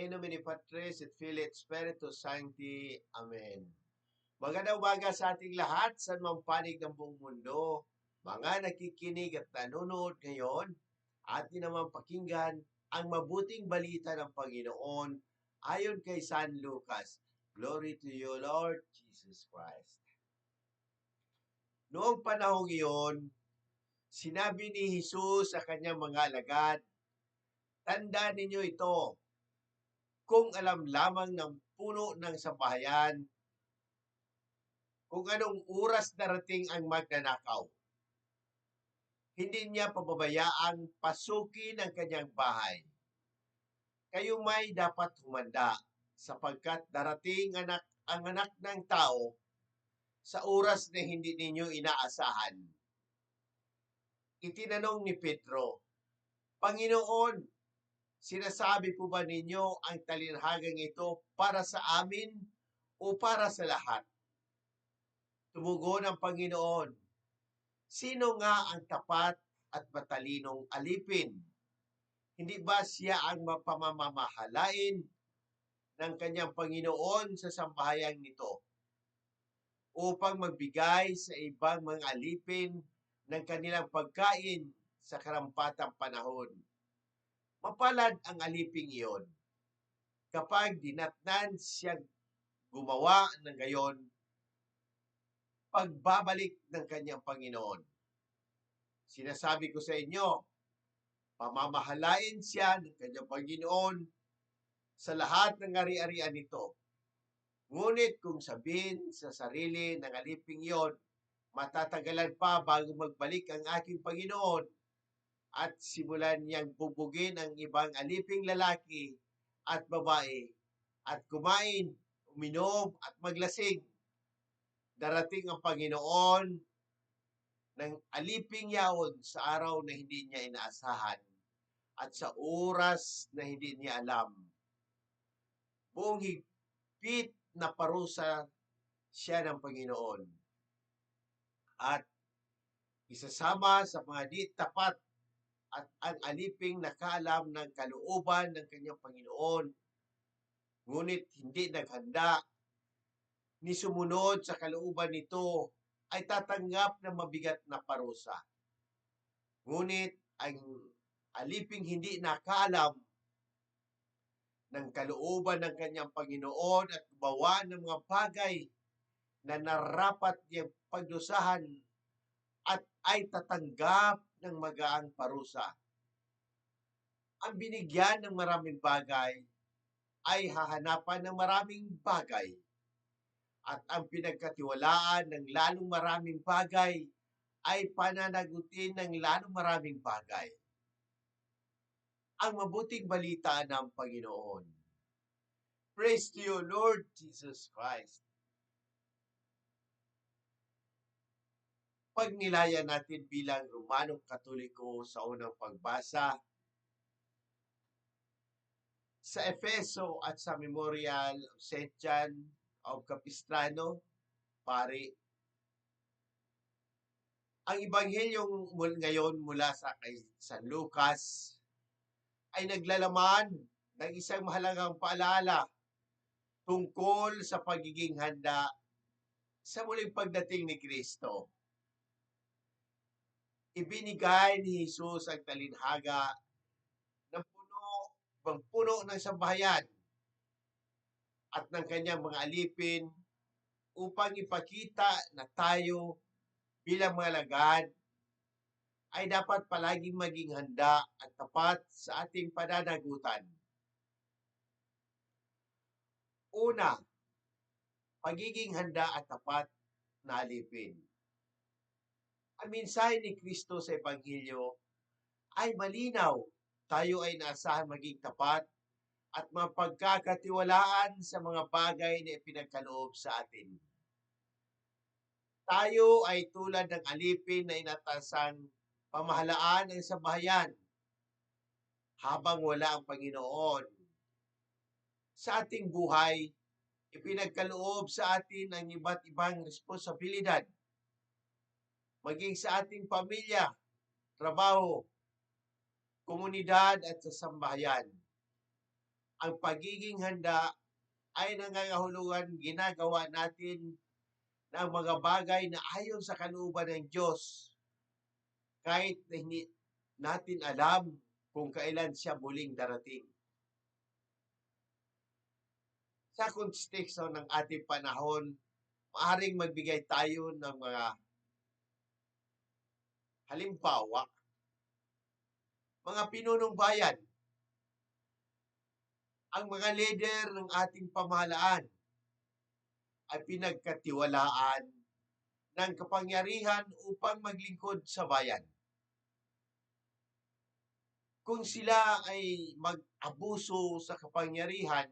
In nomine Patris et Filii et Spiritus Sancti. Amen. Magandang umaga sa ating lahat sa mga panig ng buong mundo. Mga nakikinig at nanonood ngayon, atin naman pakinggan ang mabuting balita ng Panginoon ayon kay San Lucas. Glory to you, Lord Jesus Christ. Noong panahong iyon, sinabi ni Jesus sa kanyang mga alagad, "Tandaan ninyo ito, kung alam lamang ng puno ng sambahayan kung anong oras darating ang magnanakaw, hindi niya pababayaang pasukin ang kanyang bahay. Kayo may dapat humanda sapagkat darating ang anak ng tao sa oras na hindi ninyo inaasahan." Itinanong ni Pedro, "Panginoon, sinasabi po ba ninyo ang talinhagang ito para sa amin o para sa lahat?" Tumugon ang Panginoon, "Sino nga ang tapat at matalinong alipin? Hindi ba siya ang mapamamahalain ng kanyang Panginoon sa sambahayang nito upang magbigay sa ibang mga alipin ng kanilang pagkain sa karampatang panahon? Mapalad ang aliping iyon kapag dinatnan siyang gumawa ng gayon pagbabalik ng kanyang Panginoon. Sinasabi ko sa inyo, pamamahalain siya ng kanyang Panginoon sa lahat ng ari-arian nito. Ngunit kung sabihin sa sarili ng aliping iyon, matatagalan pa bago magbalik ang aking Panginoon, at simulan niyang bubugin ang ibang aliping lalaki at babae at kumain, uminom at maglasing, darating ang Panginoon ng aliping yaon sa araw na hindi niya inaasahan at sa oras na hindi niya alam. Buong higpit na parusa siya ng Panginoon at isasama sa mga di tapat at ang aliping nakaalam ng kalooban ng kanyang Panginoon, ngunit hindi naghanda ni sumunod sa kalooban nito, ay tatanggap ng mabigat na parusa. Ngunit ang aliping hindi nakaalam ng kalooban ng kanyang Panginoon at gumawa ng mga bagay na narapat niyang pagdusahan at ay tatanggap ng magaang parusa. Ang binigyan ng maraming bagay ay hahanapan ng maraming bagay, at ang pinagkatiwalaan ng lalong maraming bagay ay pananagutin ng lalong maraming bagay. Ang mabuting balita ng Panginoon. Praise to you, Lord Jesus Christ. Pagnilayan natin bilang Romanong Katoliko sa unang pagbasa sa Efeso at sa Memorial of St. John of Capistrano, pari. Ang Ibanghelyong ngayon mula sa kay San Lucas ay naglalaman ng isang mahalagang paalala tungkol sa pagiging handa sa muling pagdating ni Kristo. Ibinigay ni Jesus ang talinhaga ng puno ng sambahayan at ng kanyang mga alipin upang ipakita na tayo bilang mga alagad ay dapat palaging maging handa at tapat sa ating pananagutan. Una, pagiging handa at tapat na alipin. Ang mensahe ni Kristo sa Ebanghelyo ay malinaw. Tayo ay naasahan maging tapat at mapagkakatiwalaan sa mga bagay na ipinagkaloob sa atin. Tayo ay tulad ng alipin na inatasang pamahalaan ng sambahayan habang wala ang Panginoon. Sa ating buhay, ipinagkaloob sa atin ang iba't ibang responsibilidad, maging sa ating pamilya, trabaho, komunidad at sa sambahayan. Ang pagiging handa ay nangangahulugan ginagawa natin ng mga bagay na ayon sa kalooban ng Diyos kahit na hindi natin alam kung kailan siya muling darating. Sa konteksto ng ating panahon, maaaring magbigay tayo ng mga halimbawa, mga pinunong bayan, ang mga leader ng ating pamahalaan ay pinagkatiwalaan ng kapangyarihan upang maglingkod sa bayan. Kung sila ay mag-abuso sa kapangyarihan,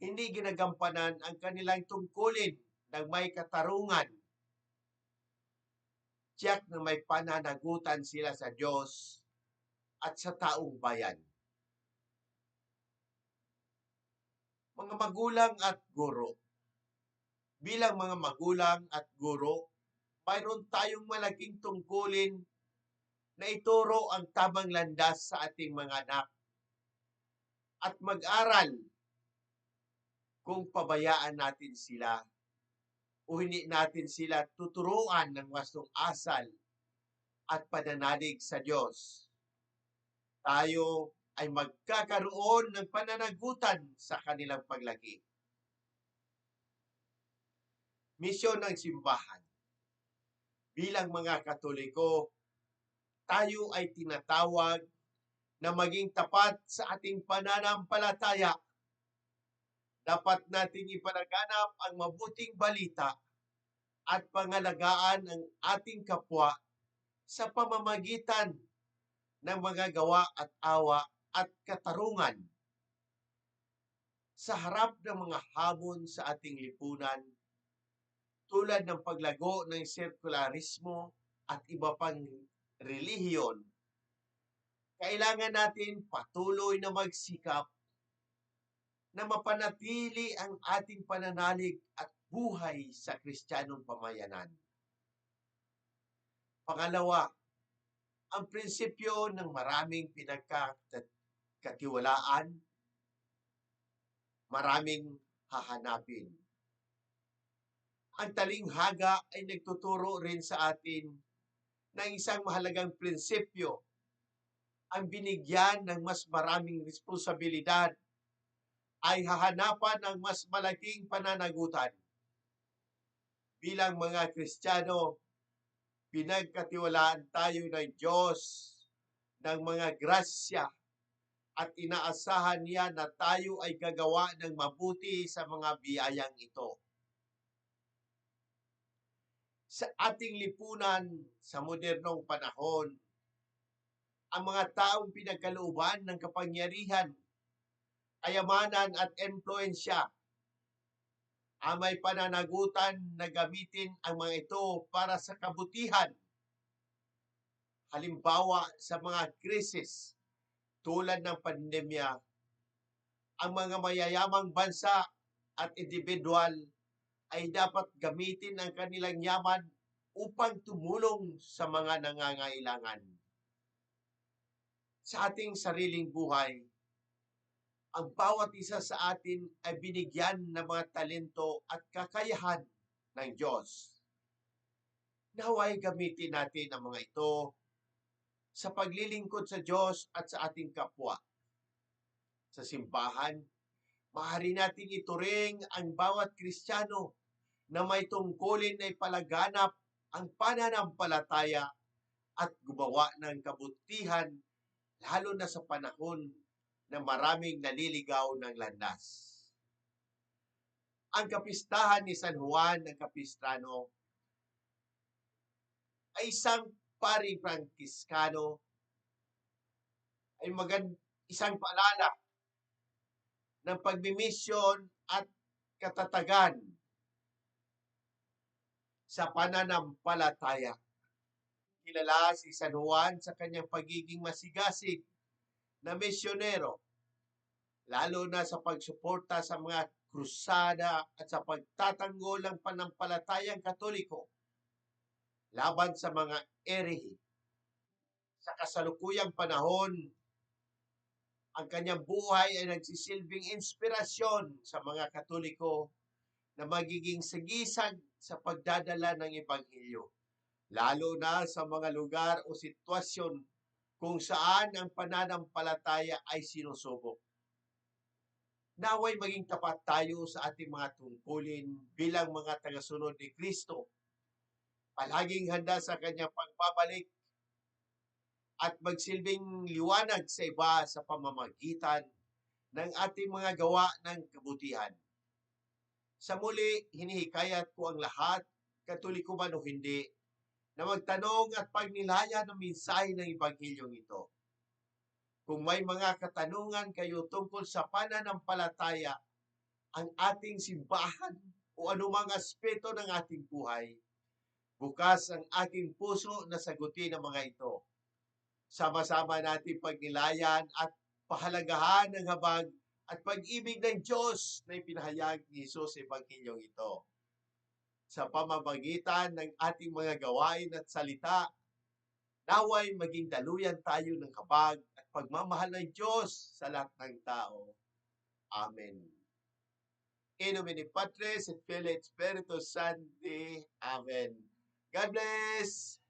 hindi ginagampanan ang kanilang tungkulin ng may katarungan, tiyak na may pananagutan sila sa Diyos at sa taong bayan. Mga magulang at guro. Bilang mga magulang at guro, mayroon tayong malaking tungkulin na ituro ang tamang landas sa ating mga anak at mag-aral kung pabayaan natin sila o hindi natin sila tuturuan ng wastong asal at pananalig sa Diyos. Tayo ay magkakaroon ng pananagutan sa kanilang paglaki. Misyon ng simbahan. Bilang mga Katoliko, tayo ay tinatawag na maging tapat sa ating pananampalataya. Dapat nating ipalaganap ang mabuting balita at pangalagaan ang ating kapwa sa pamamagitan ng mga gawa at awa at katarungan. Sa harap ng mga hamon sa ating lipunan, tulad ng paglago ng sekularismo at iba pang relihiyon, kailangan natin patuloy na magsikap na mapanatili ang ating pananalig at buhay sa Kristiyanong pamayanan. Pangalawa, ang prinsipyo ng maraming pinagkatiwalaan, maraming hahanapin. Ang talinghaga ay nagtuturo rin sa atin ng isang mahalagang prinsipyo, ang binigyan ng mas maraming responsibilidad ay hahanapan ng mas malaking pananagutan. Bilang mga Kristiyano, pinagkatiwalaan tayo ng Diyos ng mga grasya at inaasahan niya na tayo ay gagawa ng mabuti sa mga biyayang ito. Sa ating lipunan sa modernong panahon, ang mga taong pinagkalooban ng kapangyarihan, kayamanan at impluensya ang may pananagutan na gamitin ang mga ito para sa kabutihan. Halimbawa sa mga krisis tulad ng pandemya, ang mga mayayamang bansa at individual ay dapat gamitin ang kanilang yaman upang tumulong sa mga nangangailangan. Sa ating sariling buhay, ang bawat isa sa atin ay binigyan ng mga talento at kakayahan ng Diyos. Naway gamitin natin ang mga ito sa paglilingkod sa Diyos at sa ating kapwa. Sa simbahan, maaari nating ituring ang bawat Kristiyano na may tungkulin na ipalaganap ang pananampalataya at gumawa ng kabutihan, lalo na sa panahon na maraming naliligaw ng landas. Ang kapistahan ni San Juan ng Capistrano ay isang paring Prangkiskano, ay isang paalala ng pagmimisyon at katatagan sa pananampalataya. Kilala si San Juan sa kanyang pagiging masigasig na misyonero, lalo na sa pagsuporta sa mga krusada at sa pagtatanggol ng panampalatayang Katoliko laban sa mga erehi. Sa kasalukuyang panahon, Ang kanyang buhay ay nagsisilbing inspirasyon sa mga Katoliko na magiging sagisag sa pagdadala ng Ebanghelyo, lalo na sa mga lugar o sitwasyon kung saan ang pananampalataya ay sinusubok. Naway maging tapat tayo sa ating mga tungkulin bilang mga tagasunod ni Kristo, palaging handa sa kanyang pagbabalik at magsilbing liwanag sa iba sa pamamagitan ng ating mga gawa ng kabutihan. Sa muli, hinihikayat ko ang lahat, Katoliko man o hindi, na magtanong at pagnilayan ng mensahe ng Ebanghelyong ito. Kung may mga katanungan kayo tungkol sa pananampalataya, ang ating simbahan o anumang aspeto ng ating buhay, bukas ang aking puso na sagutin ang mga ito. Sama-sama natin pagnilayan at pahalagahan ng habag at pag-ibig ng Diyos na ipinahayag ni Jesus sa Ebanghilyong ito. Sa pamamagitan ng ating mga gawain at salita, naway maging daluyan tayo ng habag at pagmamahal ng Diyos sa lahat ng tao. Amen. In nomine Patris et Filii et Spiritus Sancti. Amen. God bless!